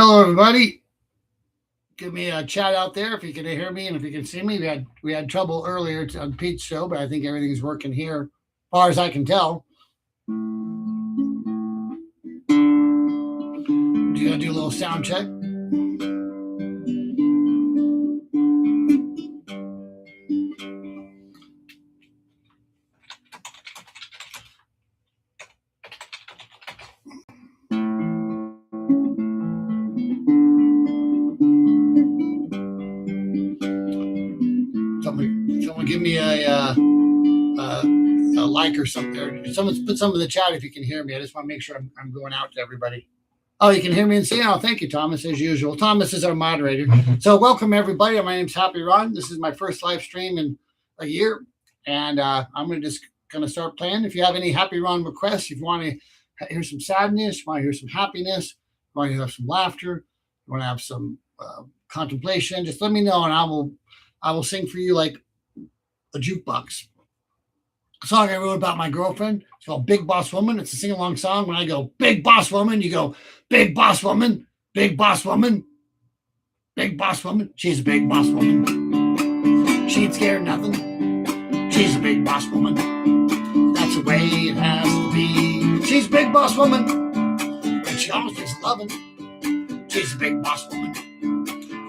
Hello, everybody. Give me a chat out there if you can hear me and if you can see me. We had trouble earlier on Pete's show, but I think everything's working here, as far as I can tell. You gonna do a little sound check? Someone give me a like or something. Someone put some in the chat if you can hear me. I just want to make sure I'm going out to everybody. Oh, you can hear me and see? Oh, thank you, Thomas, as usual. Thomas is our moderator. So welcome, everybody. My name's HappyRon. This is my first live stream in a year, and I'm going to start playing. If you have any HappyRon requests, if you want to hear some sadness, you want to hear some happiness, you want to have some laughter, you want to have some contemplation, just let me know, and I will sing for you like a jukebox. A song I wrote about my girlfriend. It's called Big Boss Woman. It's a sing-along song. When I go, Big Boss Woman, you go, Big Boss Woman, Big Boss Woman, Big Boss Woman. She's a big boss woman. She ain't scared of nothing. She's a big boss woman. That's the way it has to be. She's a big boss woman. And she always gets loving. She's a big boss woman.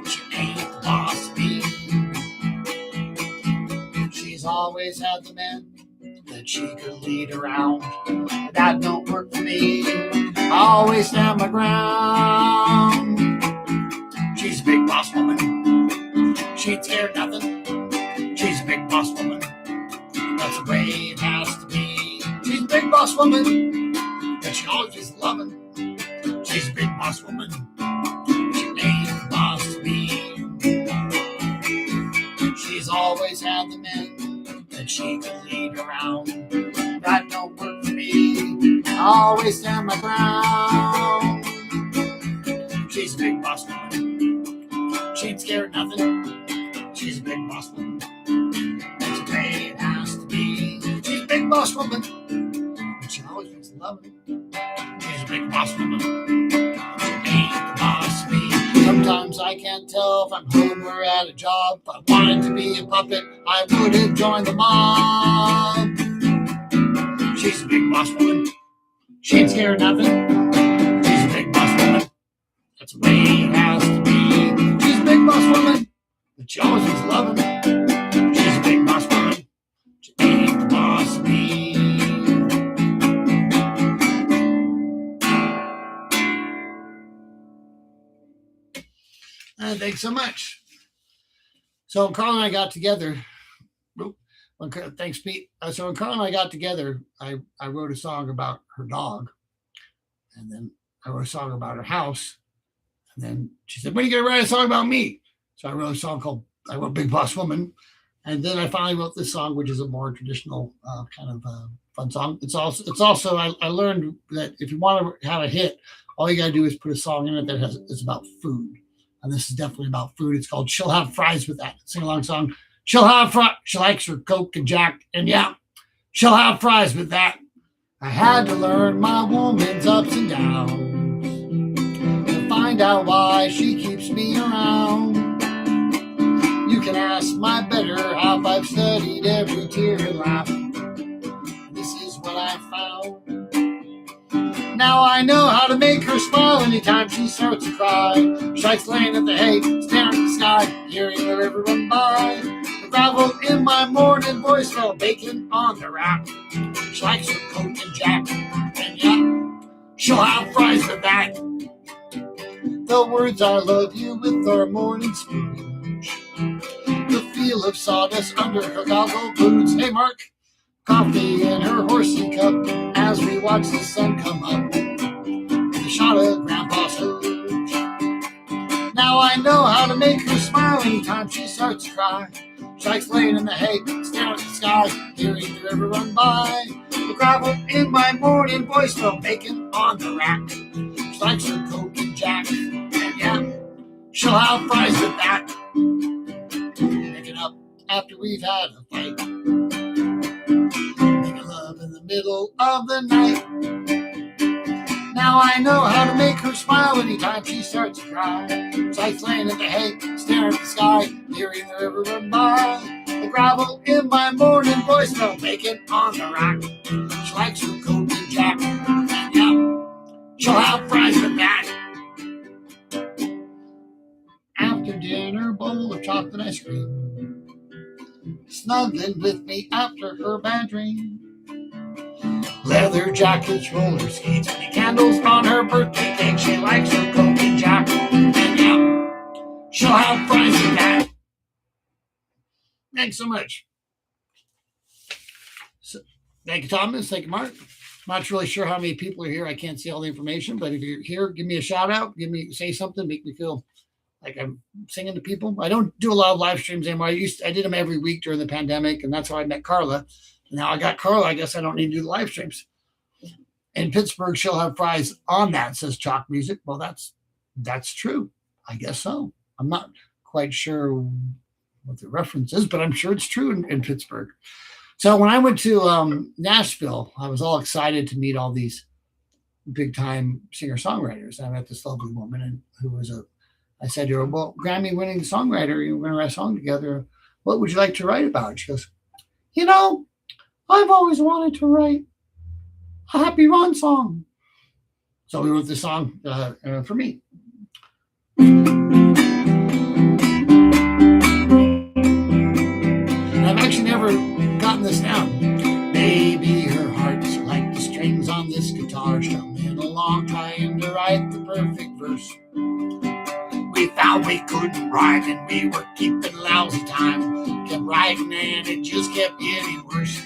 She ain't the boss of me. She's always had the men that she could lead around. But that don't work for me. I always stand my ground. She's a big boss woman. She ain't scared of nothing. She's a big boss woman. That's the way it has to be. She's a big boss woman. And she always is loving. She's a big boss woman. She ain't the boss of me. She's always had the men that she could lead around. That don't work for me. I always stand my ground. She's a big boss woman. She ain't scared of nothing. She's a big boss woman. That's the way it has to be. She's a big boss woman. And she always makes loving. She's a big boss woman. She ain't the boss of me. Sometimes I can't tell if I'm home or at a job. If I wanted to be a puppet, I would have joined the mob. She's a big boss woman. She ain't scared of nothing. She's a big boss woman. That's the way it has to be. She's a big boss woman. But she always is loving. She's a big boss woman. She ain't the boss of me. Thanks so much. So Carl and I got together. Thanks, Pete. So when Carl and I got together, I wrote a song about her dog. And then I wrote a song about her house. And then she said, when are you going to write a song about me? So I wrote a song called Big Boss Woman. And then I finally wrote this song, which is a more traditional kind of fun song. It's also I learned that if you want to have a hit, all you got to do is put a song in it that is about food. And this is definitely about food. It's called She'll Have Fries With That. Sing-along song. She'll have fries. She likes her Coke and Jack. And yeah, she'll have fries with that. I had to learn my woman's ups and downs to find out why she keeps me around. You can ask my better half. I've studied every tear and laugh. This is what I found. Now I know how to make her smile anytime she starts to cry. She likes laying at the hay, staring at the sky, hearing the river run by. The gravel in my morning voice fell bacon on the rack. She likes her Coke and Jack, and yeah, she'll have fries with that. The words I love you with our morning speech. The feel of sawdust under her goggle boots. Hey, Mark. Coffee in her horsey cup as we watch the sun come up. The shot of Grandpa's hooch. Now I know how to make her smile anytime she starts to cry. She likes laying in the hay, staring at the sky, hearing the river run by. The gravel in my morning voice fell bacon on the rack. She likes her Coke and Jack, and yeah, she'll have fries with that. Picking up after we've had a fight. Making love in the middle of the night. Now I know how to make her smile anytime she starts to cry. It's like laying in the hay, staring at the sky, hearing the river run by. The gravel in my morning voice smell bacon on the rock. She likes her Coke and Jack, and yeah, she'll have fries with that. After dinner, bowl of chocolate ice cream, snuggling with me after her bad dream. Leather jackets, roller skates, and the candles on her birthday cake. She likes her Coke and Jack, and yeah, she'll have fries with that. Thanks so much. So, thank you, Thomas. Thank you, Mark. I'm not really sure how many people are here. I can't see all the information, but if you're here, give me a shout out. Say something, make me feel like I'm singing to people. I don't do a lot of live streams anymore. I did them every week during the pandemic, and that's how I met Carla. And now I got Carla. I guess I don't need to do the live streams. In Pittsburgh, she'll have fries on that, says Chalk Music. Well, that's true. I guess so. I'm not quite sure what the reference is, but I'm sure it's true in Pittsburgh. So when I went to Nashville, I was all excited to meet all these big time singer-songwriters. I met this lovely woman who was I said to her, well, Grammy-winning songwriter, we're going to write a song together. What would you like to write about? She goes, I've always wanted to write a HappyRon song. So we wrote this song for me. And I've actually never gotten this down. Maybe her heart's like the strings on this guitar, strumming along, trying to write the perfect verse. We found we couldn't write and we were keeping lousy time. Kept writing and it just kept getting worse.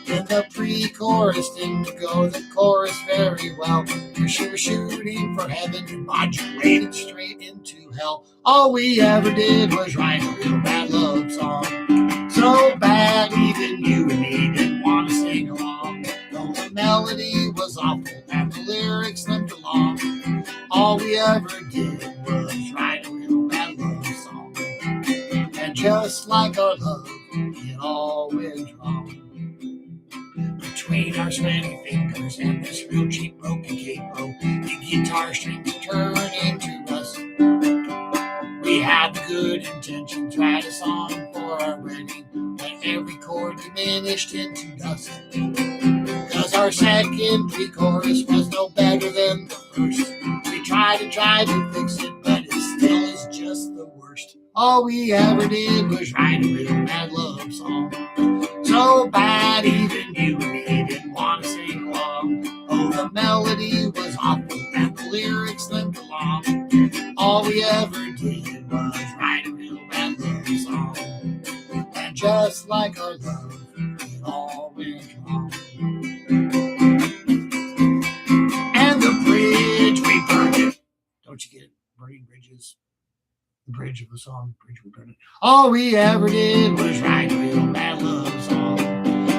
Then the pre-chorus didn't go the chorus very well. We were shooting for heaven and modulated straight into hell. All we ever did was write a real bad love song. So bad even you and me didn't want to sing along. Though the melody was awful and the lyrics limped along. All we ever did was write a real bad love song. And just like our love, it all went wrong. Between our sweaty fingers and this real cheap broken capo, the guitar strings turned into rust. We had the good intentions, write a song for our wedding, but every chord diminished into dust. Cause our second pre-chorus was no better than the first. We tried to fix it, but it still is just the worst. All we ever did was write a real bad love song. So bad even you and me didn't want to sing along. Oh, the melody was awful and the lyrics limped along. All we ever did was write a real bad love song. And just like our love, it all went wrong. And the bridge, we burned it. Don't you get it? Burning bridges. The bridge of the song, bridge we burned it. All we ever did was write a real bad love song.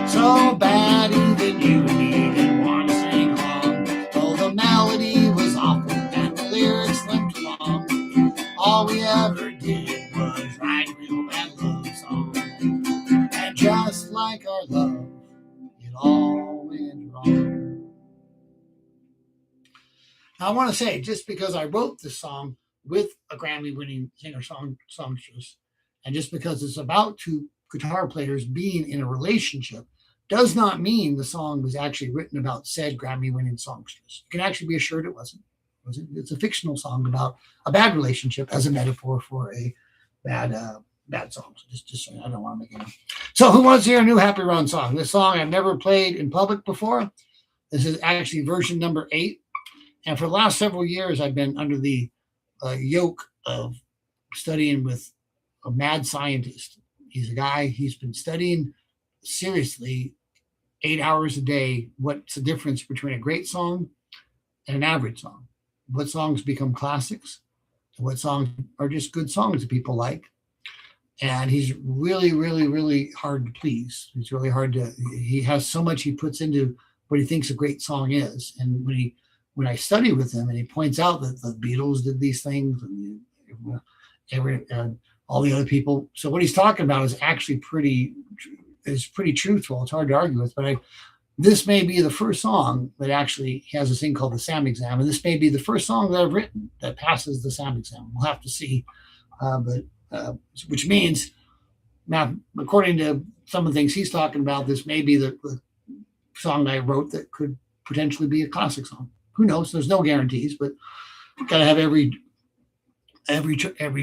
So bad even you and me didn't want to sing along. Oh, the melody was awful and the lyrics limped along. All we ever did was write a real bad love song. And just like our love, it all went wrong. Now, I want to say, just because I wrote this song with a Grammy-winning singer-songstress, and just because it's about two guitar players being in a relationship, does not mean the song was actually written about said Grammy-winning songstress. You can actually be assured it wasn't. It's a fictional song about a bad relationship as a metaphor for a bad song. So just I don't want to make it. So who wants to hear a new HappyRon song? This song I've never played in public before. This is actually version number 8. And for the last several years, I've been under the yoke of studying with a mad scientist. He's a guy, he's been studying seriously 8 hours a day what's the difference between a great song and an average song. What songs become classics, and what songs are just good songs that people like. And he's really, really, really hard to please. It's really hard to, he has so much he puts into what he thinks a great song is. And when I study with him and he points out that the Beatles did these things and all the other people. So what he's talking about is actually pretty truthful. It's hard to argue with, but this may be the first song that actually has this thing called the SAM exam, and this may be the first song that I've written that passes the SAM exam. We'll have to see, which means now, according to some of the things he's talking about, this may be the song I wrote that could potentially be a classic song. Who knows? There's no guarantees, but got to have every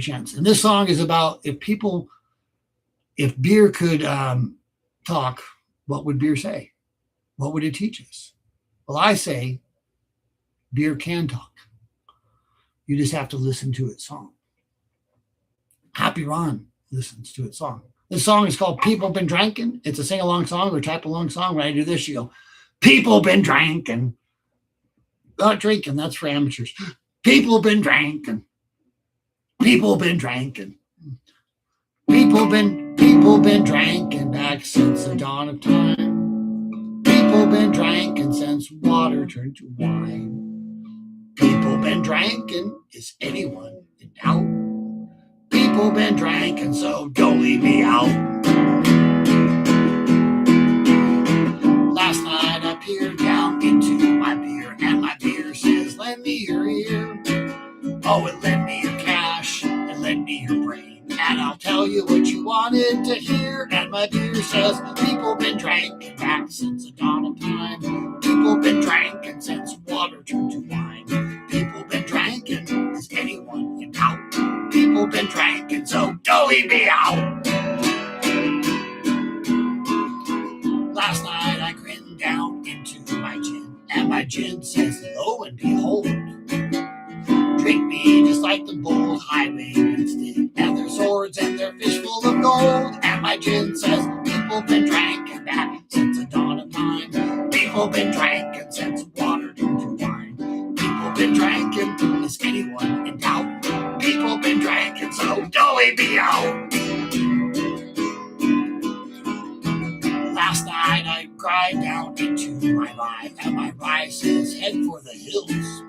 chance. And this song is about if beer could talk, what would beer say? What would it teach us? Well, I say beer can talk. You just have to listen to its song. HappyRon listens to its song. This song is called People Been Drinking. It's a sing-along song or type-along song. When I do this, you go, people been drinking. Not drinking, that's for amateurs. People been drinking. People been drinking. People been drinking back since the dawn of time. People been drinking since water turned to wine. People been drinking, is anyone in doubt? People been drinking, so don't leave me out. Last night I peered down into my beer, and my beer says, lend me your ear. Oh, and lend me your cash, and lend me your brain, and I'll tell you what you wanted to hear. And my beer says, people been drinking back since the dawn of time. People been drinking since water turned to wine. People been drinking, is anyone in doubt? People been drinking, so don't leave me out. Last night I grinned down into my gin, and my gin says, lo and behold, drink me just like the bold highwaymen did, and their swords and their fish full of gold. And my gin says, people been drinking back since the dawn of time. People been drinking since water turned to wine. People been drinking, is anyone in doubt? People been drinking, so don't leave me out. Last night I cried down into my rye, and my rye says, head for the hills.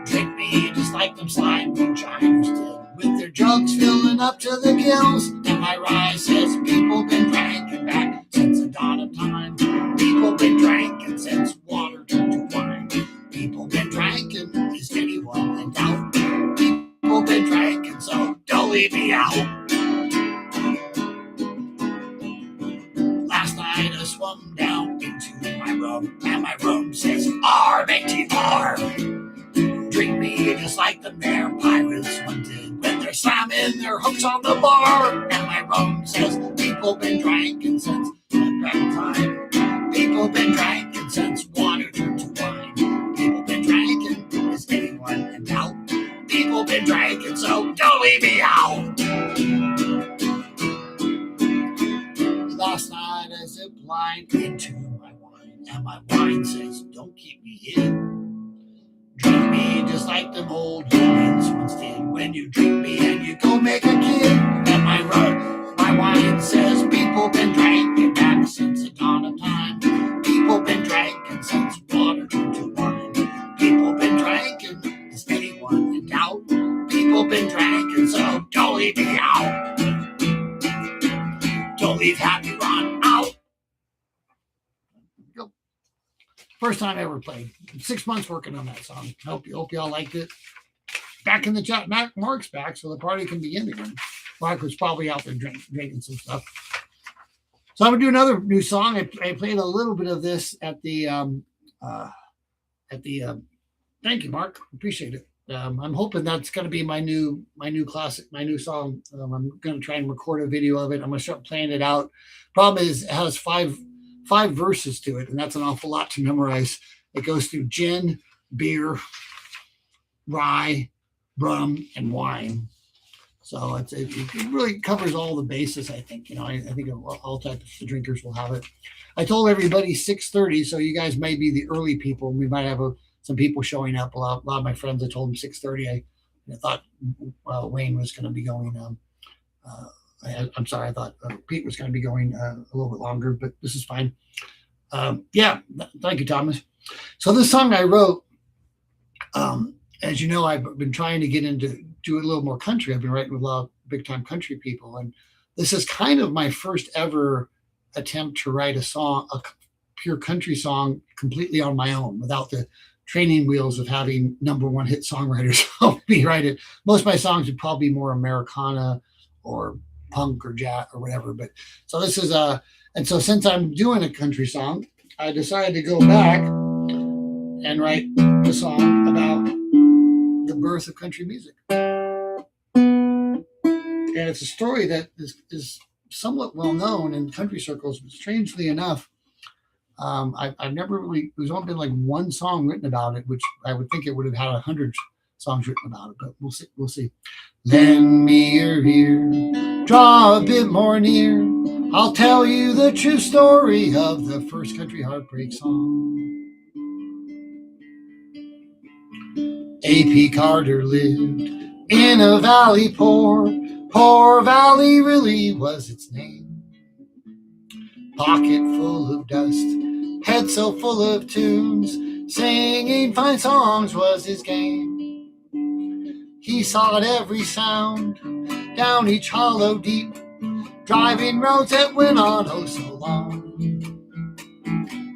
Drink me just like them slime moonshiners did, with their jugs filling up to the gills. And my rye says, people been drinking back since the dawn of time. People been drinking since water turned to wine. People been drinking, is anyone in doubt? People been drinking, so don't leave me out. Last night I swum down into my rum, and my rum says, R, matey, R. Drink me just like the Mare Pirates once did, when they're slamming their hooks on the bar. And my rum says, people been drinking since that time. People been drinking since water turned to wine. People been drinking, is anyone in doubt? People been drinking, so don't leave me out. Last night I ziplined into my wine, and my wine says, don't keep me hidden. Drink me just like them old humans once did, when you drink me and you go make a kid. And my wine says, people been drinking back since the dawn of time. People been drinking since water turned to wine. People been drinking, is anyone in doubt? People been drinking, so don't leave me out. Don't leave HappyRon out. Go. First time I ever played. 6 months working on that song. Hope y'all liked it. Back in the chat. Mark's back, so the party can begin again. Mark was probably out there drinking some stuff. So I'm gonna do another new song. I played a little bit of this at the thank you, Mark. Appreciate it. I'm hoping that's going to be my new classic, my new song. I'm going to try and record a video of it. I'm going to start playing it out. Problem is, it has five verses to it, and that's an awful lot to memorize. It goes through gin, beer, rye, rum, and wine. So it really covers all the bases, I think. I think all types of drinkers will have it. I told everybody 6:30, so you guys may be the early people. We might have some people showing up. A lot of my friends, I told them 6:30. I thought Wayne was going to be going. I'm sorry, I thought Pete was going to be going a little bit longer, but this is fine. Yeah, thank you, Thomas. So this song I wrote, as you know, I've been trying to get into do a little more country. I've been writing with a lot of big time country people, and this is kind of my first ever attempt to write a song, a pure country song completely on my own without the training wheels of having number one hit songwriters help me write it. Most of my songs would probably be more Americana or punk or jazz or whatever. But so this is and so since I'm doing a country song, I decided to go back and write a song about the birth of country music. And it's a story that is somewhat well known in country circles, but strangely enough, I've never really, there's only been like one song written about it, which I would think it would have had 100 songs written about it, but we'll see. We'll see. Lend me your ear, draw a bit more near. I'll tell you the true story of the first country heartbreak song. A.P. Carter lived in a valley poor. Poor Valley really was its name. Pocket full of dust, head so full of tunes, singing fine songs was his game. He sought every sound, down each hollow deep, driving roads that went on oh so long.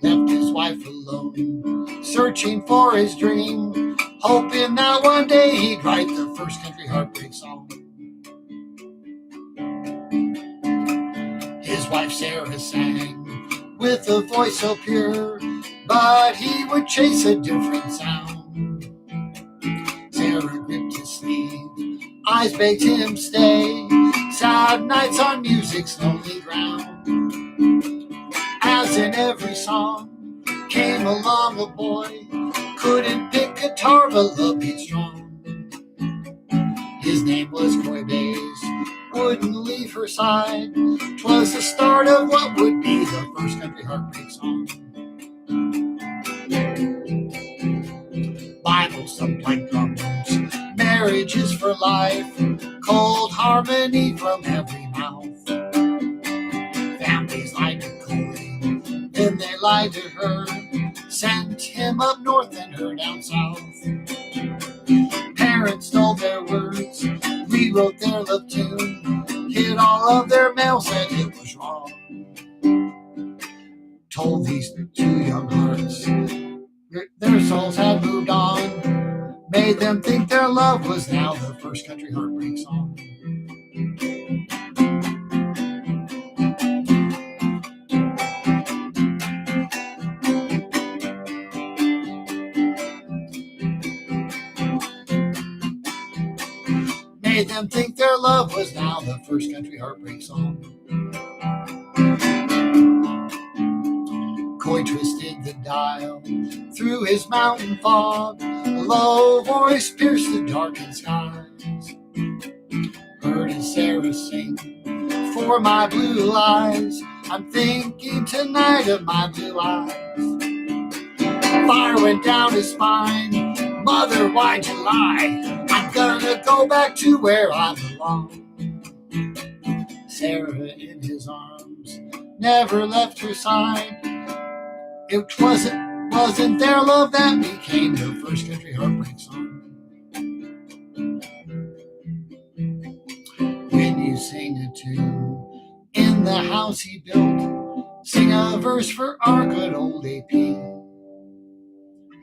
Left his wife alone, searching for his dream, hoping that one day he'd write the first country heartbreak song. His wife Sarah sang with a voice so pure, but he would chase a different sound. Sarah gripped his sleeve, eyes begged him stay, sad nights on music's lonely ground. As in every song came along a boy, couldn't pick guitar but loved beat strong. His name was Coy Bays, wouldn't leave her side. 'Twas the start of what would be the first country heartbreak song. Bibles thumped like drums, marriage is for life, cold harmony from every mouth. Families lied to Coy, then they lied to her, sent him up north and her down south. Parents stole their words, rewrote their love tune, hid all of their mail, said it was wrong. Told these two young hearts their souls had moved on, made them think their love was now the first country heartbreak song. Made them think their love was now the first country heartbreak song. Coy twisted the dial through his mountain fog, a low voice pierced the darkened skies. Heard his Sarah sing, for my blue eyes, I'm thinking tonight of my blue eyes. Fire went down his spine, mother, why'd you lie? I'm gonna go back to where I belong. Sarah in his arms never left her side. It wasn't their love that became the first country heartbreak song. When you sing a tune in the house he built, sing a verse for our good old A.P.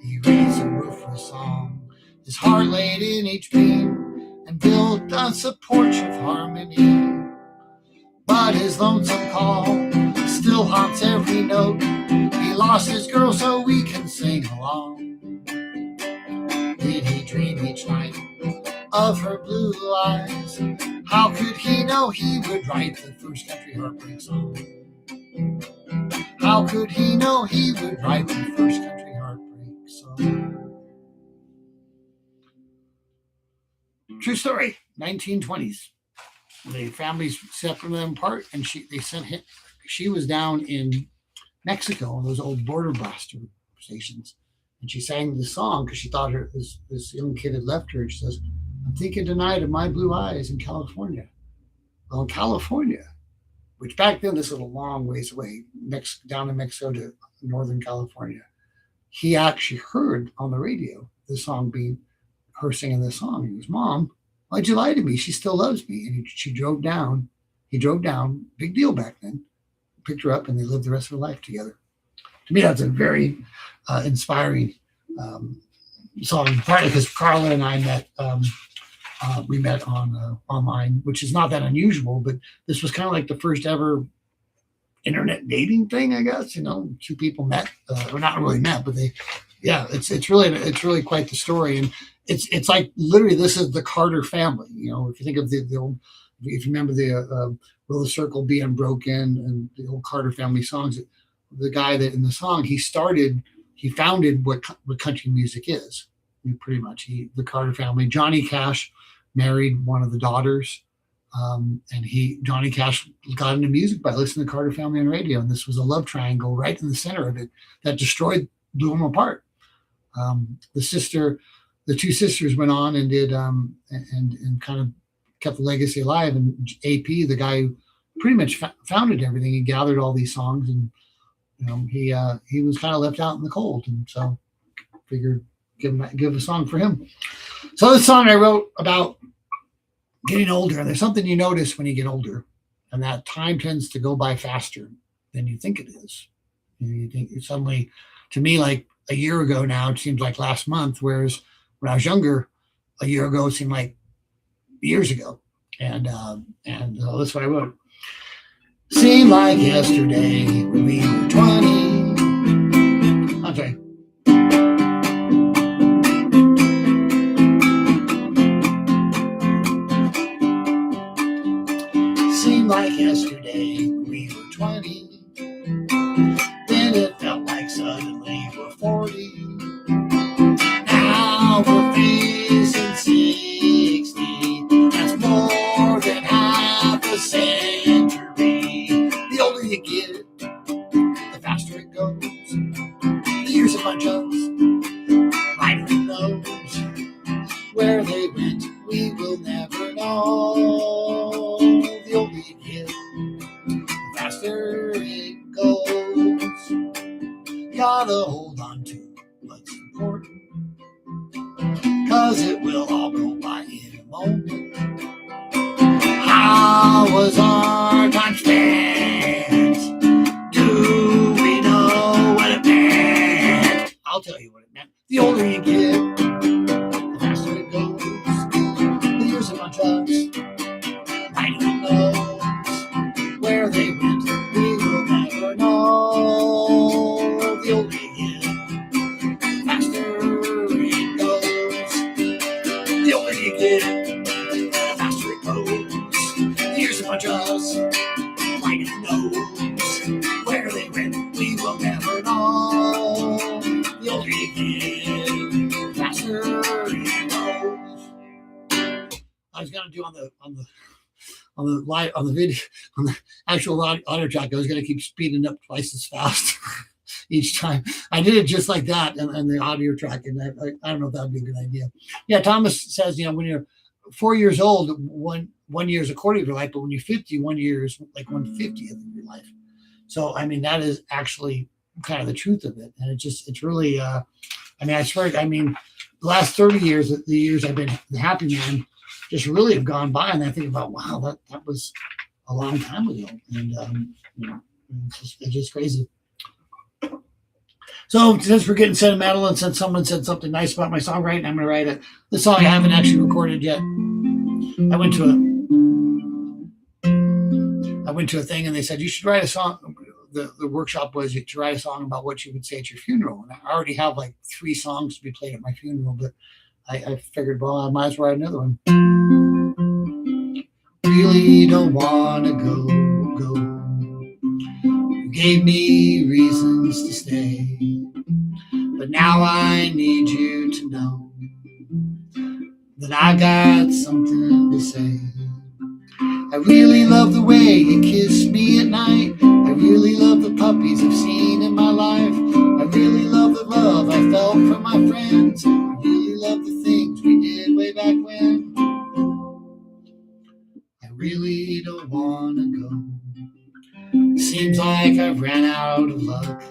He raised a roof for a song, his heart laid in each beam, and built us a porch of harmony. But his lonesome call still haunts every note. He lost his girl so we can sing along. Did he dream each night of her blue eyes? How could he know he would write the first country heartbreak song? How could he know he would write the first country heartbreak song? True story, 1920s. The families separated them apart, and they sent him. She was down in Mexico on those old border blaster stations, and she sang this song because she thought this young kid had left her. And she says, "I'm thinking tonight of my blue eyes in California." Well, in California, which back then this was a long ways away, down in Mexico to Northern California, he actually heard on the radio the song being her singing this song. He goes, "Mom, why'd you lie to me? She still loves me." And she drove down. He drove down. Big deal back then. Picked her up, and they lived the rest of their life together. to me, that's a very inspiring song. Partly because Carla and I met. We met on online, which is not that unusual, but this was kind of like the first ever internet dating thing, I guess. Two people met, or not really met, but it's really quite the story, and it's like literally this is the Carter family. If you think of the old, if you remember the Will the Circle Be Unbroken and the old Carter family songs, the guy that in the song he founded what country music is. Pretty much, the Carter family. Johnny Cash married one of the daughters, and Johnny Cash got into music by listening to Carter Family on radio, and this was a love triangle right in the center of it that blew them apart. The two sisters went on and did and kind of kept the legacy alive. And AP, the guy who pretty much founded everything, he gathered all these songs, and he was kind of left out in the cold, and so figured give a song for him. So this song I wrote about getting older, and there's something you notice when you get older, and that time tends to go by faster than you think it is. You think suddenly, to me, like a year ago now, it seems like last month, whereas when I was younger, a year ago it seemed like years ago. And that's what I wrote. Seemed like yesterday when we were 20. I'm sorry. Like yesterday we were 20, then it felt like suddenly we're 40. Now we're facing 60. That's more than half a century. The older you get, the faster it goes. The years of bunch of right who knows where they went, we will never know. The older you get, the faster it goes. Gotta hold on to what's important, 'cause it will all go by in a moment. How was our time spent? Do we know what it meant? I'll tell you what it meant. The older you get, the faster it goes. The years of our trust, right who knows where they went, we will never know. The older you get, the faster it goes. The older you get, the faster it goes. The years of our trust, right who knows where they went, we will never know. The older you get, the faster it goes. I was gonna do on the video, on the actual audio track, I was gonna keep speeding up twice as fast each time. I did it just like that and the audio track, and I don't know if that would be a good idea. Yeah, Thomas says, when you're 4 years old, one year is a quarter of your life, but when you're 50, 1 year is like 1/50th of your life. So I mean, that is actually kind of the truth of it, and it's really. I swear, the last 30 years, the years I've been the Happy Man, just really have gone by, and I think about, wow, that was a long time ago, and it's just crazy. So since we're getting sentimental, and since someone said something nice about my songwriting, I'm going to write it. The song I haven't actually recorded yet. I went to a thing, and they said you should write a song. The workshop was to write a song about what you would say at your funeral, and I already have like 3 songs to be played at my funeral, but I figured, well, I might as well write another one. Really don't want to go. You gave me reasons to stay, but now I need you to know that I got something to say. I really love the way you kiss me at night. I really love the puppies I've seen in my life. I really love the love I felt from my friends. I really love the things we did way back when. I really don't want to go. Seems like I've ran out of luck.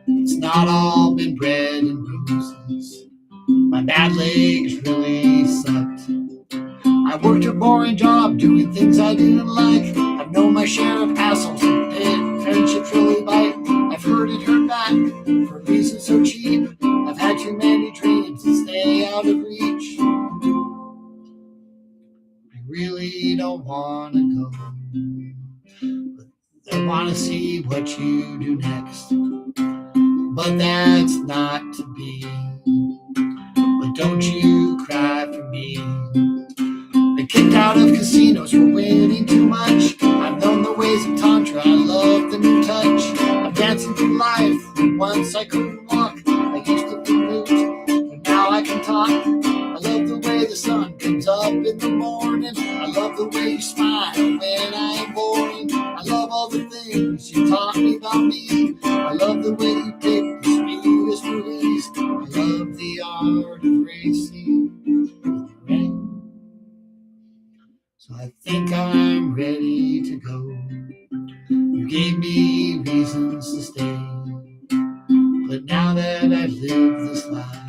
It's not all been bread and roses. My bad legs really sucked. I worked a boring job doing things I didn't like. I've known my share of assholes and friendships really bite. I've heard it hurt back. don't wanna go. I wanna see what you do next, but that's not to be. But don't you cry for me. Been kicked out of casinos for winning too much. I've known the ways of Tantra, I love the new touch. I'm dancing through life, once I couldn't walk. I used to be mute, but now I can talk. I love the way the sun comes up in the morning. I love the way you smile when I am boring. I love all the things you taught me about me. I love the way you pick the sweetest movies. I love the art of racing in the rain. So I think I'm ready to go. You gave me reasons to stay, but now that I've lived this life,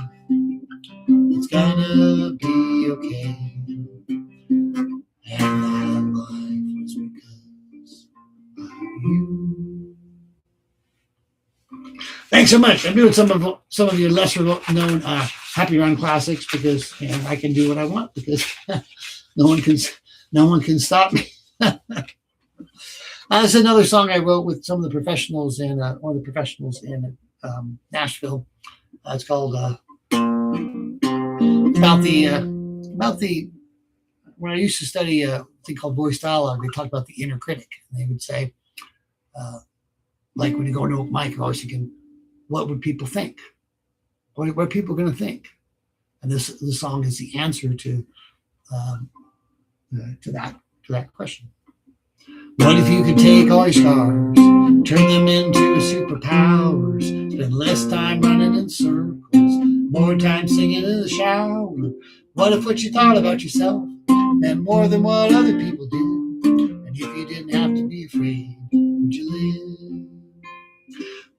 it's gonna be okay. And that life was because of you. Thanks so much. I'm doing some of your lesser known HappyRon classics because I can do what I want because no one can stop me. This is another song I wrote with some of the professionals in one of the professionals in Nashville. It's called about the when I used to study a thing called voice dialogue. They talked about the inner critic. And they would say, like when you go into a mic, you're always thinking, what would people think? What are people going to think? And this song is the answer to that question. What if you could take all your scars, turn them into superpowers, spend less time running in circles, more time singing in the shower? What if what you thought about yourself meant more than what other people did? And if you didn't have to be afraid, would you live?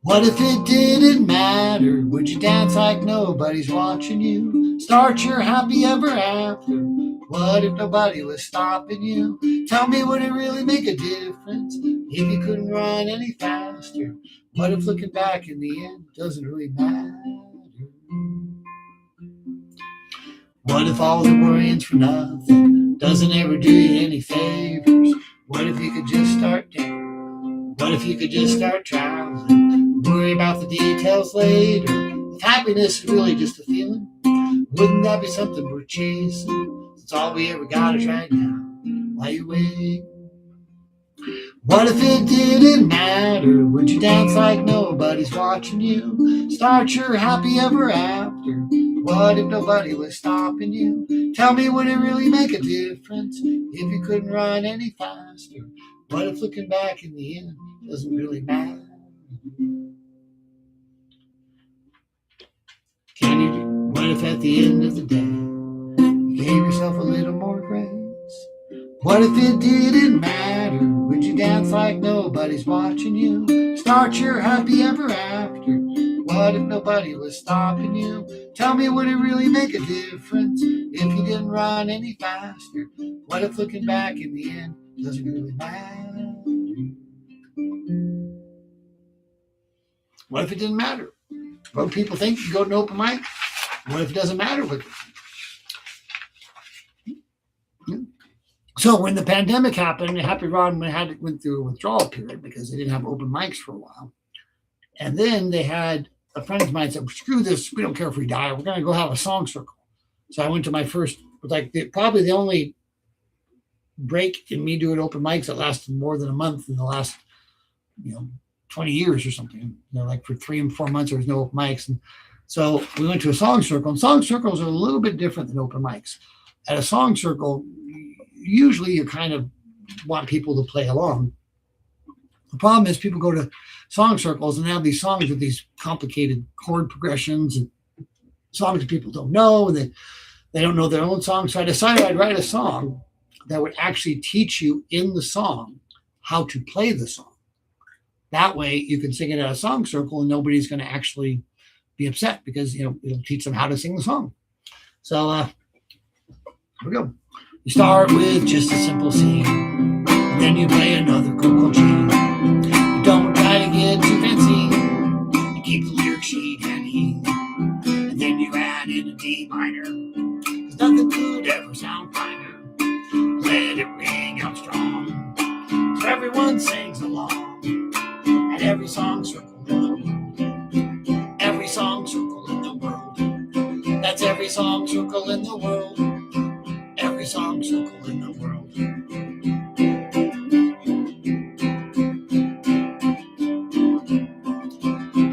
What if it didn't matter? Would you dance like nobody's watching you? Start your happy ever after? What if nobody was stopping you? Tell me, would it really make a difference if you couldn't run any faster? What if looking back in the end doesn't really matter? What if all the worrying's for nothing? Doesn't ever do you any favors? What if you could just start dancing? What if you could just start traveling? Worry about the details later. If happiness is really just a feeling, wouldn't that be something worth chasing? It's all we ever got is right now while you wait. What if it didn't matter? Would you dance like nobody's watching you? Start your happy ever after? What if nobody was stopping you? Tell me, would it really make a difference if you couldn't run any faster? What if looking back in the end doesn't really matter? What if at the end of the day you gave yourself a little more grace? What if it didn't matter? Would you dance like nobody's watching you? Start your happy ever after? What if nobody was stopping you? Tell me, would it really make a difference if you didn't run any faster? What if looking back in the end doesn't really matter? What if it didn't matter? What people think you go to an open mic? What if it doesn't matter with you? So when the pandemic happened, HappyRon went through a withdrawal period because they didn't have open mics for a while. And then they had a friend of mine said, screw this, we don't care if we die, we're going to go have a song circle. So I went to my first, probably the only break in me doing open mics that lasted more than a month in the last, 20 years or something. Like for 3 and 4 months, there was no open mics. And so we went to a song circle, and song circles are a little bit different than open mics. At a song circle, usually you kind of want people to play along. The problem is people go to song circles and they have these songs with these complicated chord progressions and songs that people don't know, and they don't know their own songs. So I decided I'd write a song that would actually teach you in the song how to play the song. That way you can sing it at a song circle and nobody's going to actually be upset because, it'll teach them how to sing the song. So here we go. You start with just a simple C, and then you play another chord called G. You don't try to get too fancy. You keep the lyric sheet and E, and then you add in a D minor, 'cause nothing could ever sound finer. Let it ring every song circle in the world, every song circle in the world.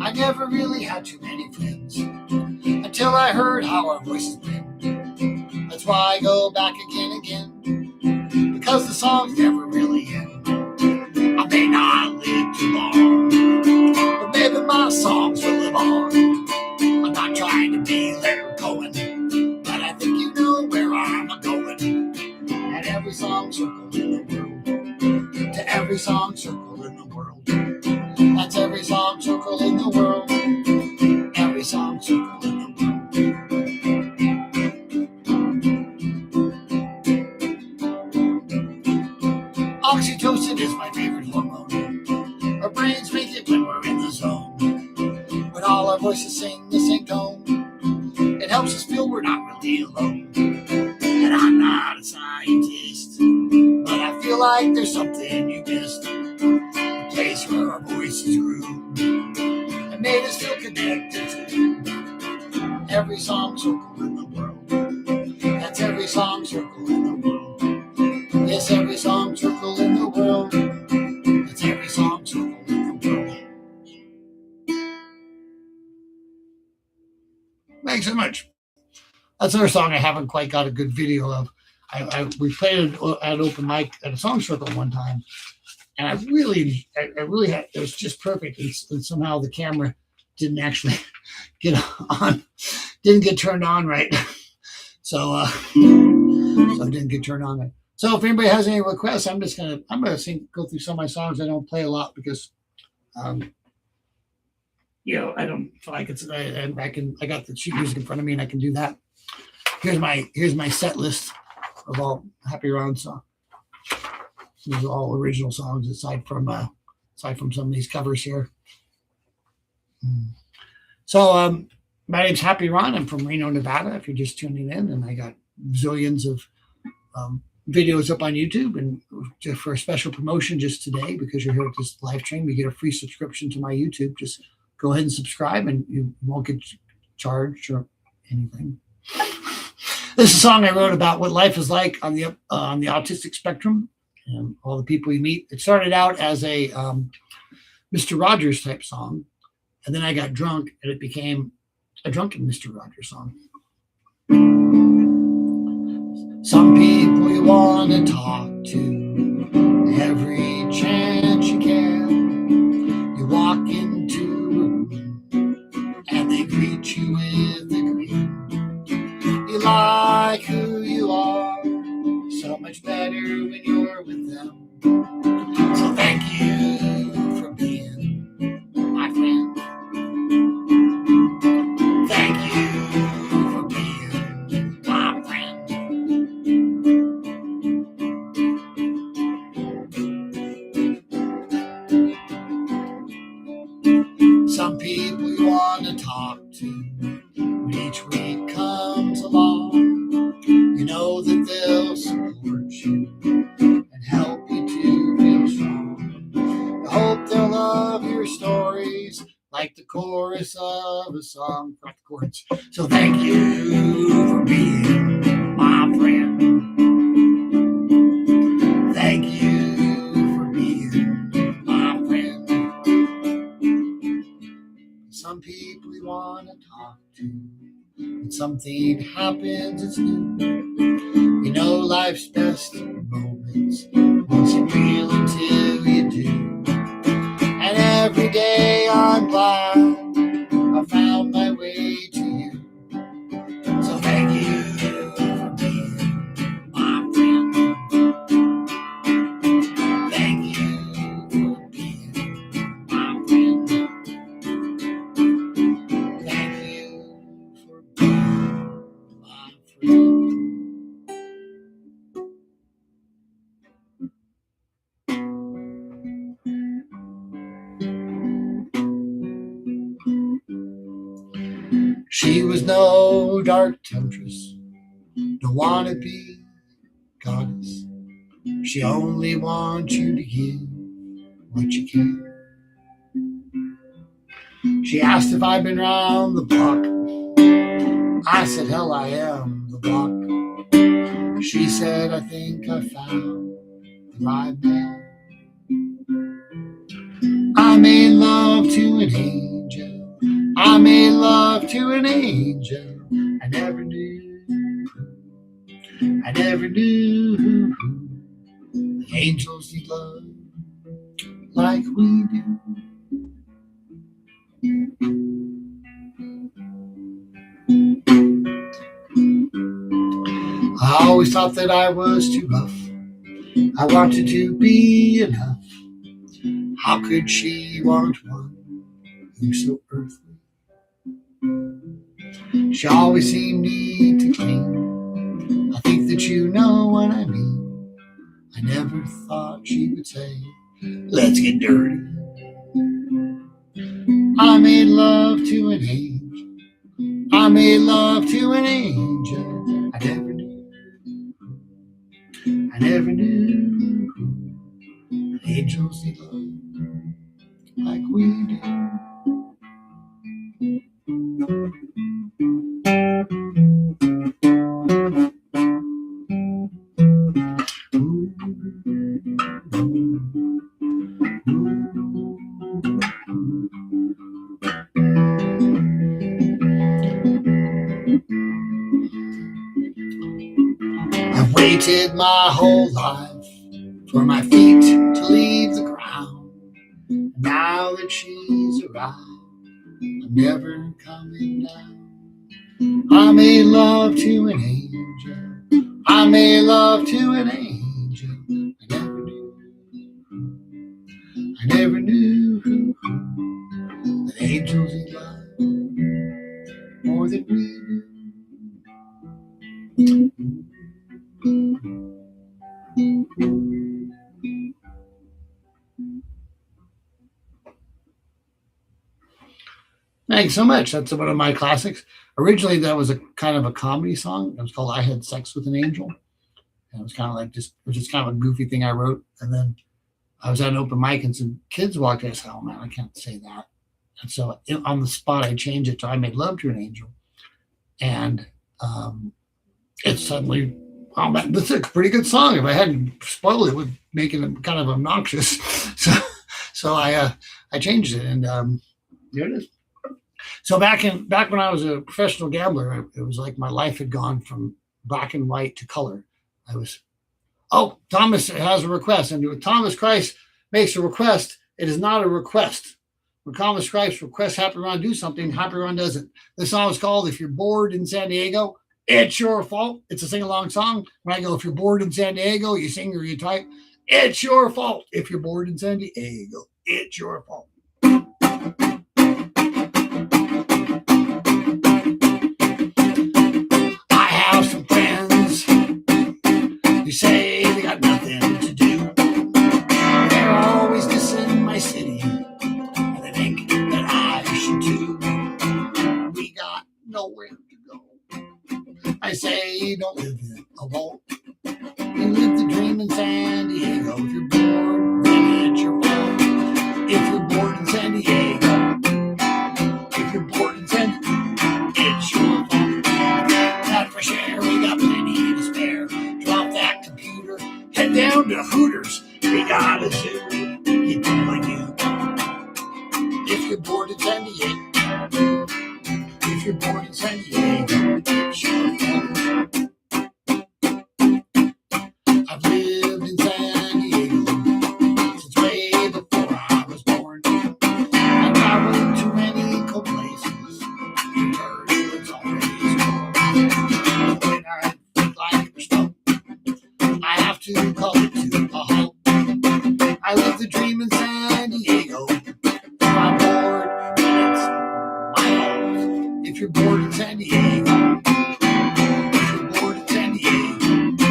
I never really had too many friends until I heard how our voices blend. That's why I go back again, because the songs never really end. I may not live too long, but maybe my songs will live on. I'm not trying to be Leonard Cohen, but I think you know where I'm going. At every song circle in the world, to every song circle in the world. That's every song circle in the world, every song circle in the world. Oxytocin is my favorite hormone. Our brains make it when we're in the zone. When all our voices sing the same tone, it helps us feel we're not really alone. And I'm not a scientist, but I feel like there's something you missed. A place where our voices grew and made us feel connected to every song circle in the world. That's every song circle in the world. Yes, every song circle in the world. That's every song circle in the world. Thanks so much. That's another song I haven't quite got a good video of. We played it at open mic at a song circle one time, and I really had, it was just perfect. And somehow the camera didn't actually get on, didn't get turned on right. So it didn't get turned on right. So if anybody has any requests, I'm gonna go through some of my songs. I don't play a lot because, I don't feel like it's. I got the sheet music in front of me, and I can do that. Here's my set list of all HappyRon songs. These are all original songs, aside from some of these covers here. So my name's HappyRon. I'm from Reno, Nevada. If you're just tuning in, and I got zillions of videos up on YouTube, and just for a special promotion just today, because you're here at this live stream, you get a free subscription to my YouTube. Just go ahead and subscribe, and you won't get charged or anything. This is a song I wrote about what life is like on the autistic spectrum and all the people you meet. It started out as a Mr. Rogers type song, and then I got drunk, and it became a drunken Mr. Rogers song. Some people you want to talk to every chance you can. You walk into a room, and they greet you with a grin. You like who you are so much better when you're with them. So thank you for being my friend. Thank you for being my friend. Some people you want to talk to when each week comes along. You know that they'll support you and help you to feel strong. I hope they'll love your stories like the chorus of a song. Not the chords. So thank you for being my friend. Thank you for being my friend. Some people you want to talk to, when something happens, it's new. You know life's best moments won't seem real until you do. And every day I'm glad I found my way to you. So thank you for being my friend. Thank you for being my friend. Thank you for being my friend. She was no dark temptress, no wannabe goddess. She only wants you to give what you can. She asked if I'd been round the block, I said, hell, I am the block. She said, I think I found the right man. I made love to an angel. I made love to an angel. I never knew. I never knew angels need love like we do. I always thought that I was too rough. I wanted to be enough. How could she want one who's so earthly? She always seemed neat and clean. I think that you know what I mean. I never thought she would say, let's get dirty. I made love to an angel. I made love to an angel. I never knew. I never knew angels need love like we do. I've waited my whole life for my feet to leave the ground. Now that she's arrived, I'm never coming down. I made love to an angel. I made love to an angel. I never knew that angels need love more than we do. Thanks so much. That's one of my classics. Originally, that was a kind of a comedy song. It was called "I Had Sex with an Angel," and it was kind of like it was just kind of a goofy thing I wrote. And then I was at an open mic, and some kids walked in. I said, "Oh man, I can't say that." And so on the spot, I changed it to "I Made Love to an Angel," and it suddenly, oh man, this is a pretty good song. If I hadn't spoiled it, would make it kind of obnoxious. So I changed it, and there it is. So back when I was a professional gambler, it was like my life had gone from black and white to color. I was, oh, Thomas has a request, and when Thomas Christ makes a request, it is not a request. When Thomas Christ requests HappyRon do something, HappyRon does it. This song is called "If You're Bored in San Diego, It's Your Fault." It's a sing-along song. When I go, if you're bored in San Diego, you sing or you type, it's your fault. If you're bored in San Diego, it's your fault. I have some friends who say they got nothing to do. They're always dissing my city, and they think that I should too. We got nowhere to go. I say, don't live in a vault. You live the dream in San Diego. If you're bored, then it's your fault. If you're bored in San Diego, if you're bored in San Diego, it's your fault. That fresh air, we got plenty to spare. Drop that computer, head down to Hooters. We got a zoo, people like you. If you're bored in San Diego, if you're bored in San Diego, it's your fault. I've lived in San Diego since way before I was born. I traveled to many cool places, because it's already storm. When I feel like we're stuck, I have to call it to a halt. I live the dream in San Diego. If I'm bored, then it's my fault. If you're bored in San Diego, if you're bored in San Diego,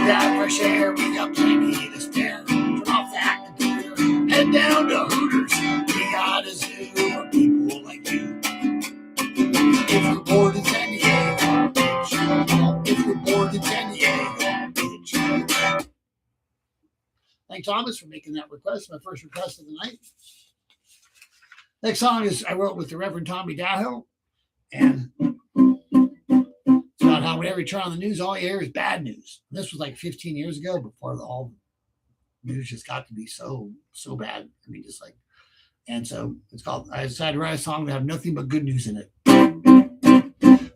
that fresh air, we got plenty to spare. Turn off that computer, head down to Hooters. We got a zoo of people like you. If you're bored in San Diego, it's your fault. If you're bored in San Diego, it's your fault. Thanks, Thomas, for making that request. My first request of the night. Next song is I wrote with the Reverend Tommy Dahill, and about how whenever you turn on the news, all you hear is bad news. And this was like 15 years ago, before all news just got to be so bad. I mean, just like, and so it's called, I decided to write a song that have nothing but good news in it.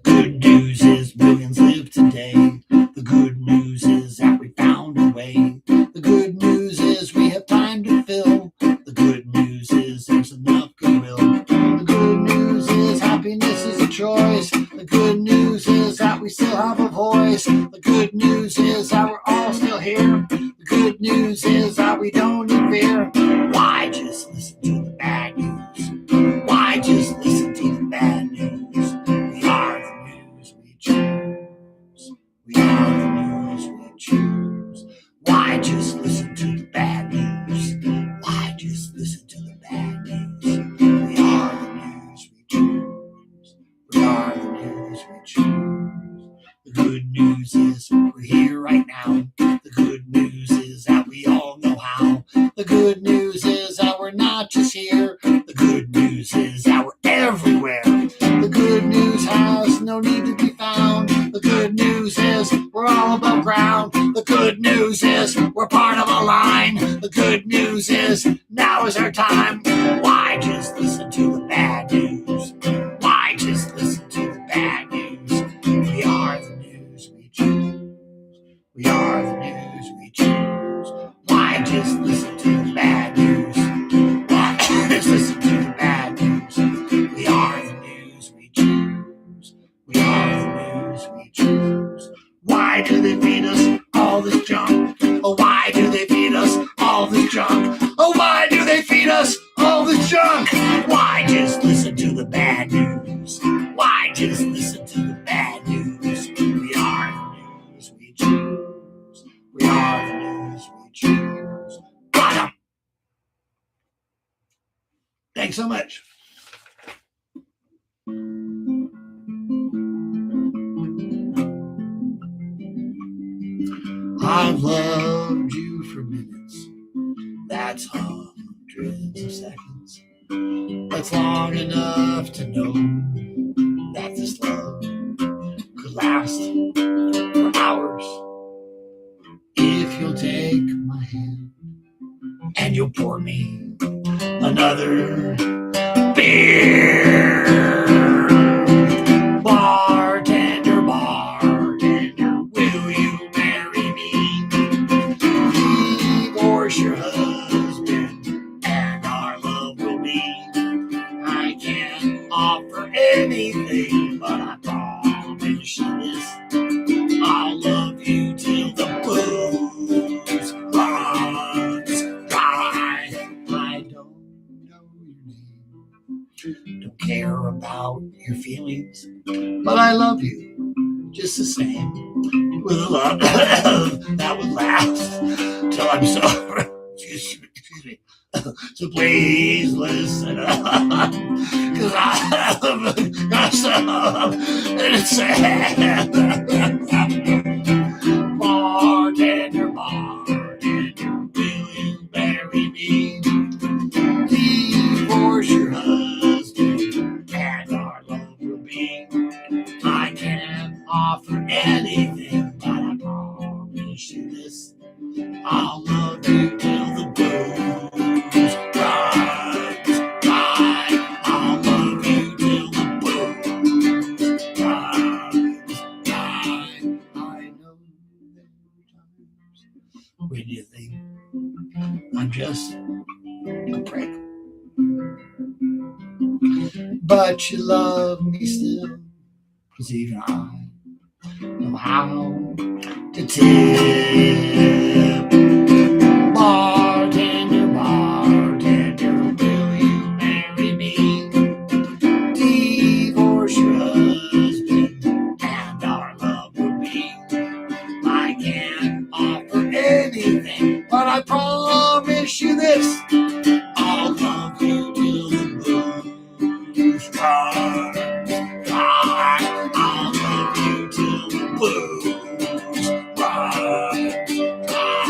Good news is millions live today. The good news is that we found a way. The good news is we have time to fill. The good news is there's enough goodwill. The good news is happiness is a choice. The good news is that we still have a voice. The good news is that we're all still here. The good news is that we don't need fear. Why just listen to the bad news? Why just listen to the bad news? We are the news we choose. We are the news we choose. Why just listen to the bad news? Why just listen to the bad news? We are the news we choose. We are the news we choose. The good news is we're here right now. The good news is that we all know how. The good news is that we're not just here. The good news is that we're everywhere. The good news has no need to be found. The good news is we're all above ground. The good news is we're part of a line. The good news is now is our time. Why just listen to the bad news? Why just listen to the bad news? We are the news we choose. We are the news we choose. Why just listen to the bad news? Why just listen to the bad news? We are the news we choose. We are the news we choose. Why do they feed us all this junk? Oh, why do they feed us all this junk? Oh, why do they feed us all this junk? Why just listen to the bad news? Why just listen to the bad news? We are the news we choose. We are the news we choose. Bottom. Thanks so much. I've loved you for minutes. That's hundreds of seconds. That's long enough to know that this love could last for hours. If you'll take my hand and you'll pour me another beer. Bartender, bartender, will you marry me? Divorce your husband and our love will be. I can't offer anything, but I promise you this. I'll love you till the booze runs dry. I don't know your name, don't care about your feelings, but I love you just the same, with a love that would last till I'm sober. Excuse me. So please listen up, cause I'm myself and it's sad. Bartender, bartender, will you marry me? Divorce your husband and our love will be. I can't offer anything, but I promise you this. I'll love you till the booze runs dry. I'll love you till the booze runs dry. I know there are times when you think I'm just a prick, but you love me still, 'cause even I know how to tip. Bartender, bartender, will you marry me? Divorce your husband and our love will be. I can't offer anything, but I promise you this. I'll love you till the blues runs dry. I'll love you till the blues runs dry.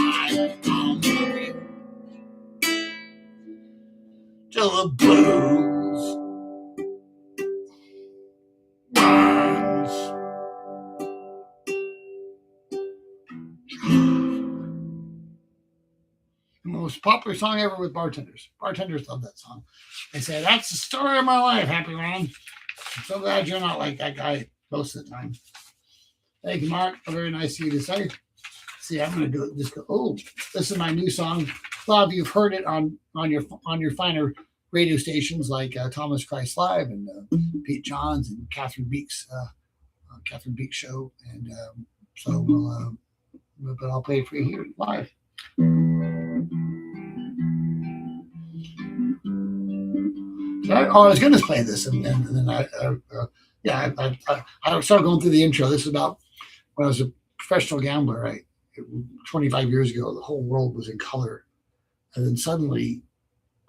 most popular song ever with bartenders. Bartenders love that song. They say, that's the story of my life, HappyRon. I'm so glad you're not like that guy most of the time. Thank you, Mark. Very nice of you to say. See, I'm going to do it. Just go. Oh, this is my new song. A lot of you have heard it on your finer radio stations like Thomas Christ Live and Pete Johns and Catherine Beek's show. And so but I'll play it for you here live. I was going to play this, and then I started going through the intro. This is about when I was a professional gambler, right? 25 years ago, the whole world was in color. And then suddenly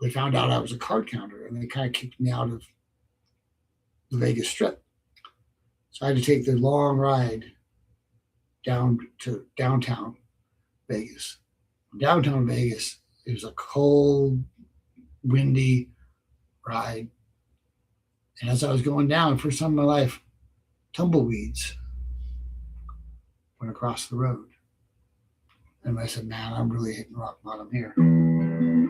they found out I was a card counter, and they kind of kicked me out of the Vegas Strip. So I had to take the long ride down to downtown Vegas. Downtown Vegas, it was a cold, windy ride. And as I was going down, first time in my life, tumbleweeds went across the road. And I said, man, I'm really hitting rock bottom here.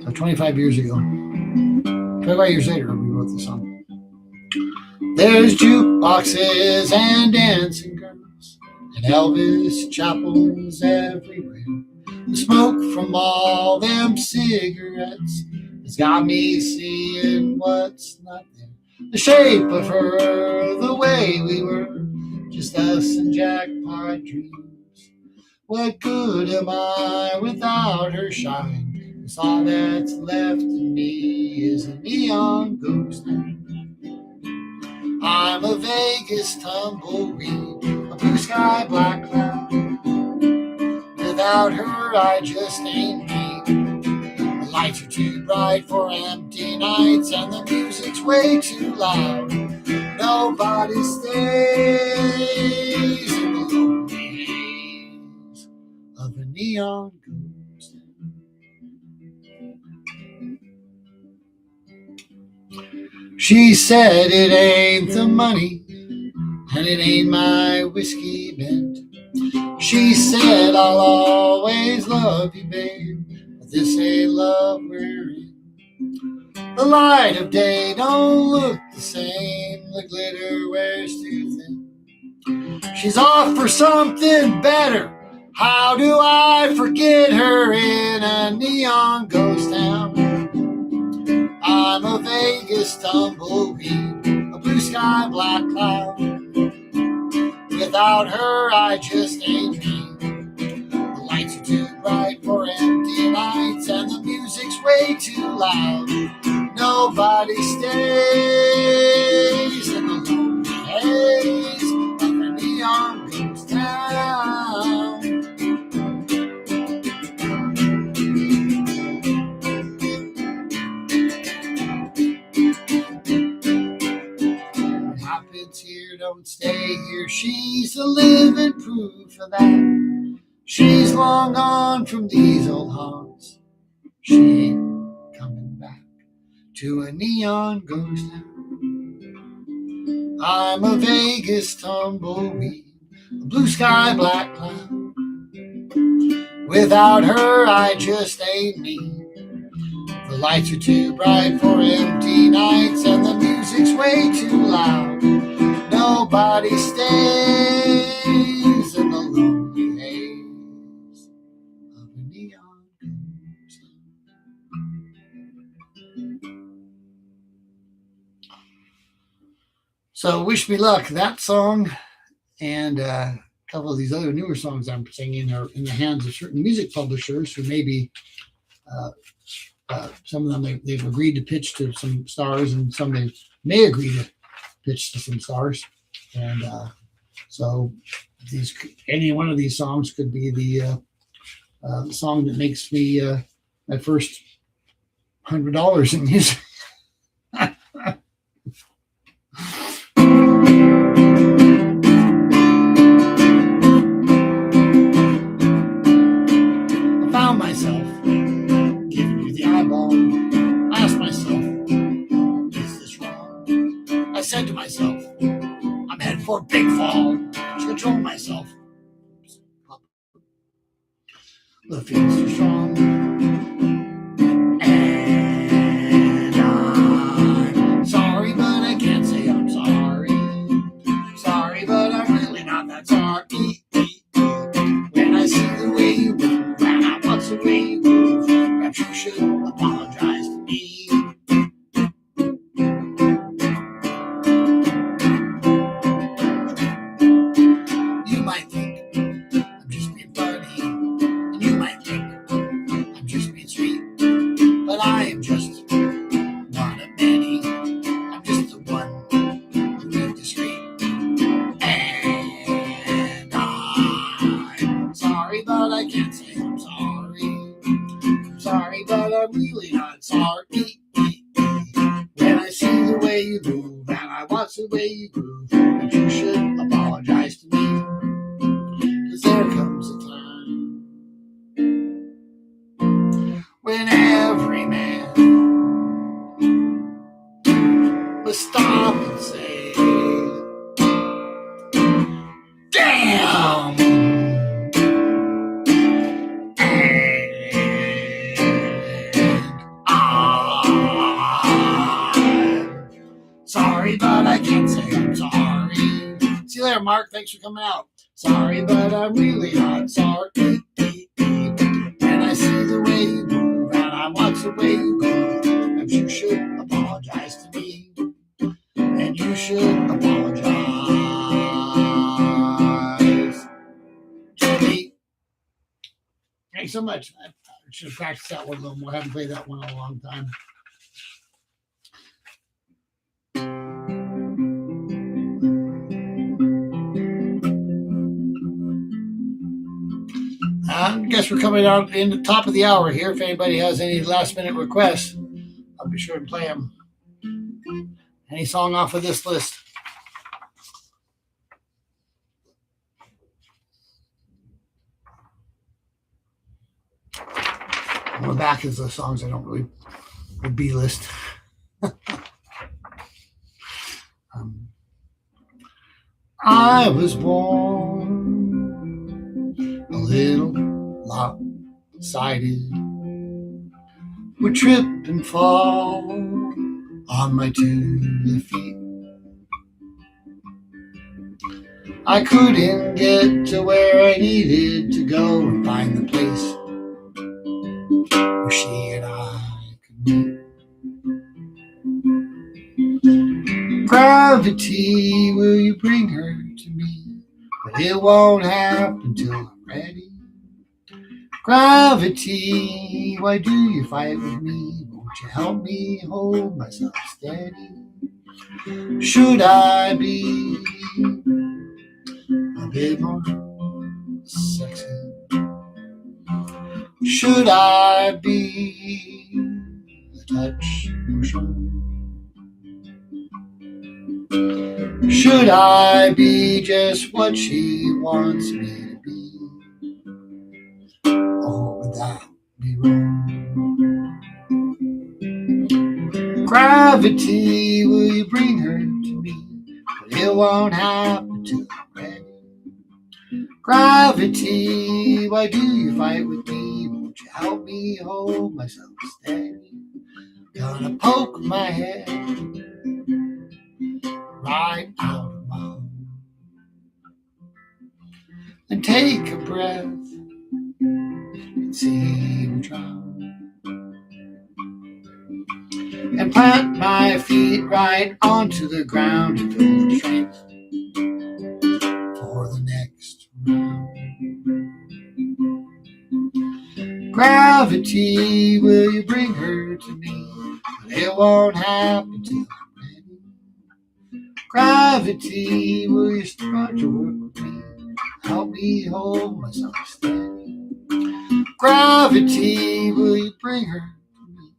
So 25 years ago, 25 years later, we wrote the song. There's jukeboxes and dancing girls and Elvis chapels everywhere. The smoke from all them cigarettes has got me seeing what's not there. The shape of her, the way we were, just us and jackpot dreams. What good am I without her shine? 'Cause all that's left in me is a neon ghost. I'm a Vegas tumbleweed, a blue sky black cloud. Without her, I just ain't me. The lights are too bright for empty nights, and the music's way too loud. Nobody stays in the lonely haze of a neon ghost. She said it ain't the money, and it ain't my whiskey bent. She said I'll always love you, babe, but this ain't love we're in. The light of day don't look the same, the glitter wears too thin. She's off for something better. How do I forget her in a neon ghost town? I'm a Vegas tumbleweed, a blue sky black cloud. Without her, I just ain't me. The lights are too bright for empty nights, and the music's way too loud. Nobody stays in the lonely haze of a neon ghost town. What happens here don't stay here. She's the living proof of that. She's long gone from these old haunts. She ain't coming back to a neon ghost town. I'm a Vegas tumbleweed, a blue sky black cloud. Without her, I just ain't me. The lights are too bright for empty nights, and the music's way too loud. Nobody stays in the lonely haze of a neon ghost. So wish me luck. That song and a couple of these other newer songs I'm singing are in the hands of certain music publishers who maybe some of them they've agreed to pitch to some stars, and some they may agree to pitch to some stars. And so any one of these songs could be the song that makes me my first $100 in music. I found myself giving you the eyeball. I asked myself, is this wrong? I said to myself, I'm headed for a big fall. To control myself. The feeling's too strong. the way you groove, but you should apologize to me. 'Cause there comes a time when every man must stop and say, damn! Sorry, but I can't say I'm sorry. See you later, Mark. Thanks for coming out. Sorry, but I'm really not sorry. And I see the way you move, and I watch the way you go. And you should apologize to me. And you should apologize to me. Thanks so much. I should have practiced that one a little more. I haven't played that one in a long time. I guess we're coming out in the top of the hour here. If anybody has any last minute requests, I'll be sure to play them. Any song off of this list. On the back is the songs I don't really, the B list. I was born a little lopsided, would trip and fall on my 2 feet. I couldn't get to where I needed to go and find the place where she and I could meet. Gravity, will you bring her to me? But it won't happen till I'm ready. Gravity, why do you fight with me? Won't you help me hold myself steady? Should I be a bit more sexy? Should I be a touch more strong? Should I be just what she wants me to be? Or would that be wrong? Gravity, will you bring her to me? But it won't happen till I'm ready. Gravity, why do you fight with me? Won't you help me hold myself steady? Gonna poke my head right out of my home and take a breath and see the drown and plant my feet right onto the ground and build the strength for the next round. Gravity, will you bring her to me? But it won't happen till I'm ready. Gravity, will you start to work with me? Help me hold myself steady. Gravity, will you bring her to me?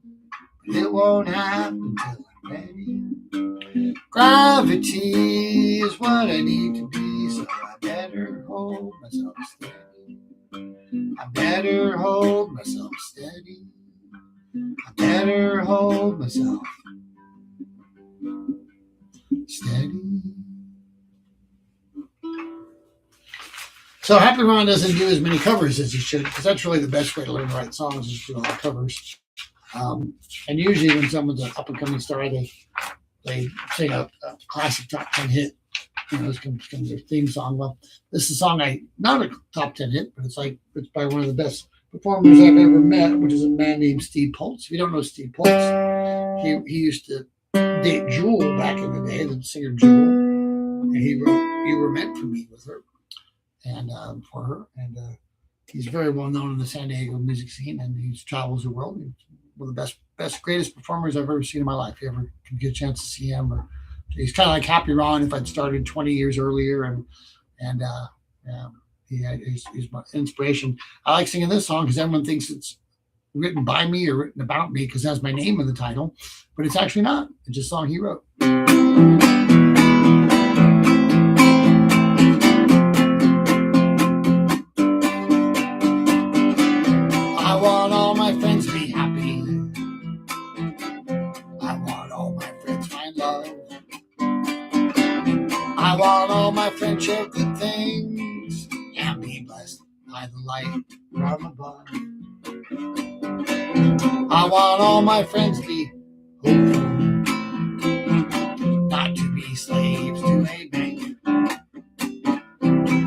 But it won't happen till I'm ready. Gravity is what I need to be, so I better hold myself steady. I better hold myself steady. I better hold myself steady. So HappyRon doesn't do as many covers as he should, because that's really the best way to learn to write songs is to do all the covers. And usually when someone's an up-and-coming star, they sing a classic top 10 hit. You know, it's their theme song. Well, this is a song not a top 10 hit, but it's by one of the best performers I've ever met, which is a man named Steve Poltz. If you don't know Steve Poltz, he used to date Jewel back in the day, the singer Jewel, and he wrote "You Were Meant for Me" with her and for her, and he's very well known in the San Diego music scene, and he travels the world. He's one of the best, greatest performers I've ever seen in my life. If you ever can get a chance to see him, or he's kind of like HappyRon if I'd started 20 years earlier, and he's my inspiration. I like singing this song because everyone thinks it's written by me or written about me because it has my name in the title, but it's actually not. It's just a song he wrote. I want all my friends share good things and be blessed by the light from above. I want all my friends to be hopeful, not to be slaves to a bank.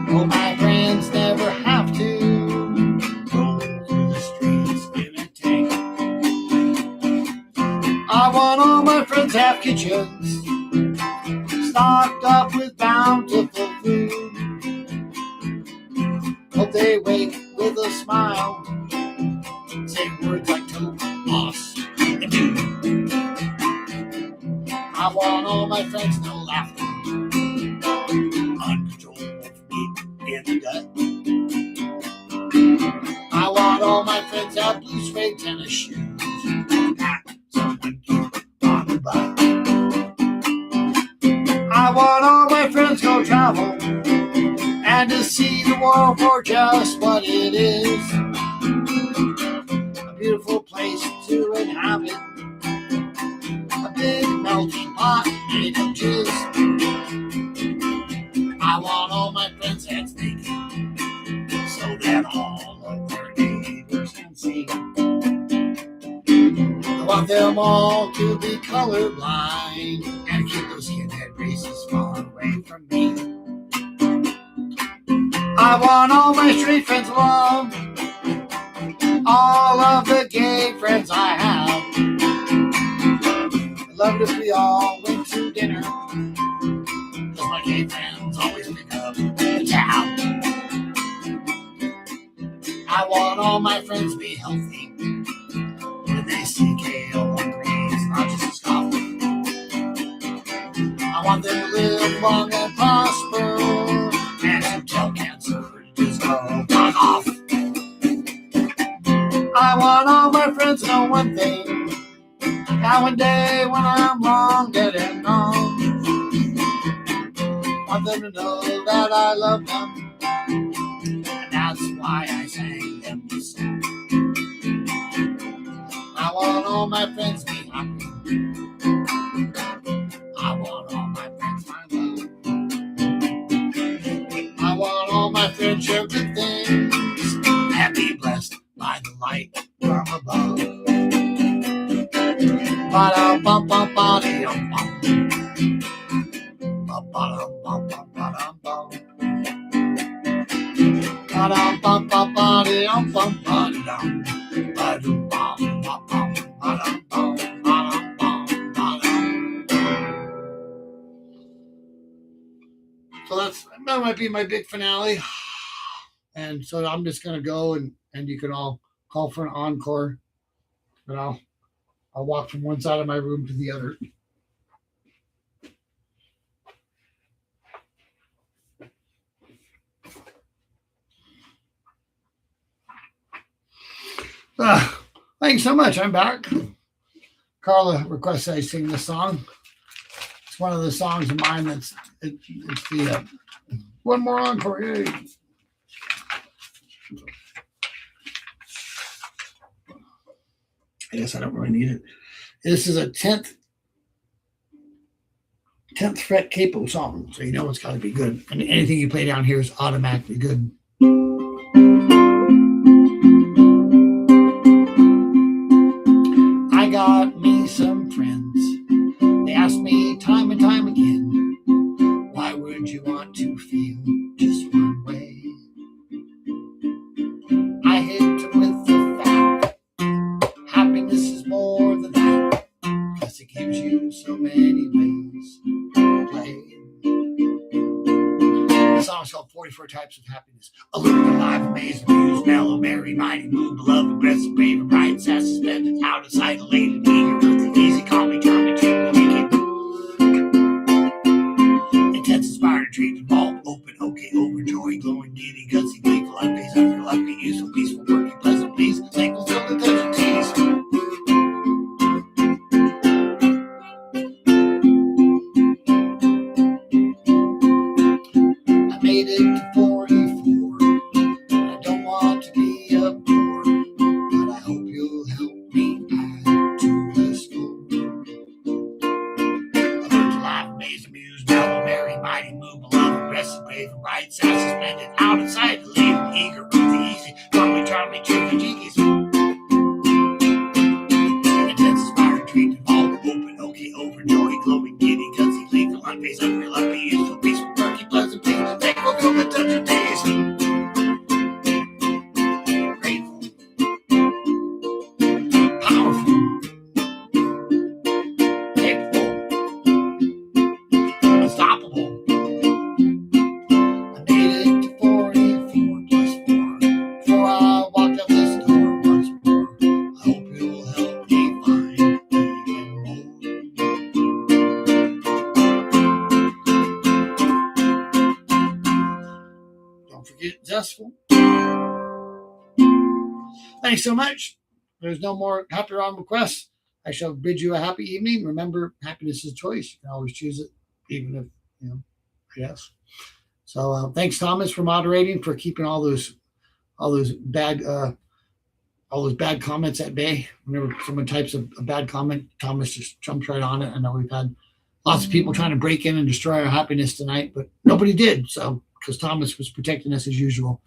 Oh, my friends never have to roll through the streets in a tank. I want all my friends to have kitchens stocked up with bountiful food. Hope they wake with a smile, say words like Tomas and dude. I want all my friends to laughter, uncontrollable for me in the gut. I want all my friends to have blue suede tennis shoes, pat someone cute on the butt. I want all my friends to go travel and to see the world for just what it is. A beautiful place to inhabit, a big melting pot made of jizz. I want all my friends heads naked so that all of their neighbors can see. I want them all to be colorblind and keep those skinhead races far away from me. I want all my straight friends to love all of the gay friends I have. I'd love it if we all went to dinner, cause my gay friends always pick up the tab. I want all my friends to be healthy when they see kale on greens, not just as coffee. I want them to live long and prosper and to tell cancer to just go fuck off. I want all my friends to know one thing, now one day when I'm long dead and gone, want them to know that I love them, and that's why I sang them this song. I want all my friends to be happy, I want all my friends my love, I want all my friends share good things and be blessed by the light from above. Ba-dum-bum-bum-ba-dee-dum-bum. Ba-ba-dum-bum-bum-ba-dum-bum. Ba-dum-bum-bum-ba-dee-dum-bum-ba-dee-dum. Ba-dum-bum-bum-bum-ba-dum-bum-ba-dum. So that might be my big finale. And so I'm just gonna go and you can all call for an encore. But I'll walk from one side of my room to the other. Thanks so much. I'm back. Carla requests I sing this song. It's one of the songs of mine it's the one more encore. Yay. I guess I don't really need it. This is a 10th fret capo song, so you know it's got to be good. And anything you play down here is automatically good. I got me some friends. They ask me time and time again, why would you want to feel just one way? I hit them with the fact, happiness is more than that, because it gives you so many ways to play. The song's called 44 Types of Happiness. Alert, alive, amazed, amused, mellow, merry, mighty, mood, beloved, aggressive, brave, and bright, sassy, splendid, out of sight, elated, eager, earthy, easy, calming, charming, cheerful, making intense, inspired, treated, involved, open, okay, overjoyed, glowing, giddy, gutsy, gleeful, unpaced, unreluctant, useful, peaceful, working, pleasant, please, thankful, filled with touch tease. I made it to 44. I don't want to be a bore, but I hope you'll help me add to the score. Alert, alive, amazed, amused, mellow, merry, mighty, mighty moon beloved, rested, brave, and right, sass suspended, out inside the lead, eager, early, easy, normally, charming, cheeky, cheekies. Intense, inspiring, treat, all open, okay, overjoyed, glowing, giddy, gutsy, lethal, unpaced, unreal, unpaced, useful, peaceful, perky, pleasant, peace, thankful, feel the touch of taste. Grateful, powerful, capable, unstoppable. I made it to 44 plus 4 before I walked out this door once more. I hope you'll help me find even more. Don't forget zestful. Thanks so much. There's no more HappyRon requests. I shall bid you a happy evening. Remember, happiness is a choice. You can always choose it, even if, I guess. So thanks, Thomas, for moderating, for keeping all those bad comments at bay. Whenever someone types a bad comment, Thomas just jumps right on it. I know we've had lots of people trying to break in and destroy our happiness tonight, but nobody did. So, because Thomas was protecting us as usual.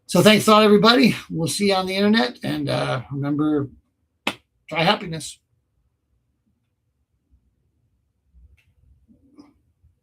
So thanks a lot, everybody. We'll see you on the internet. And remember, try happiness.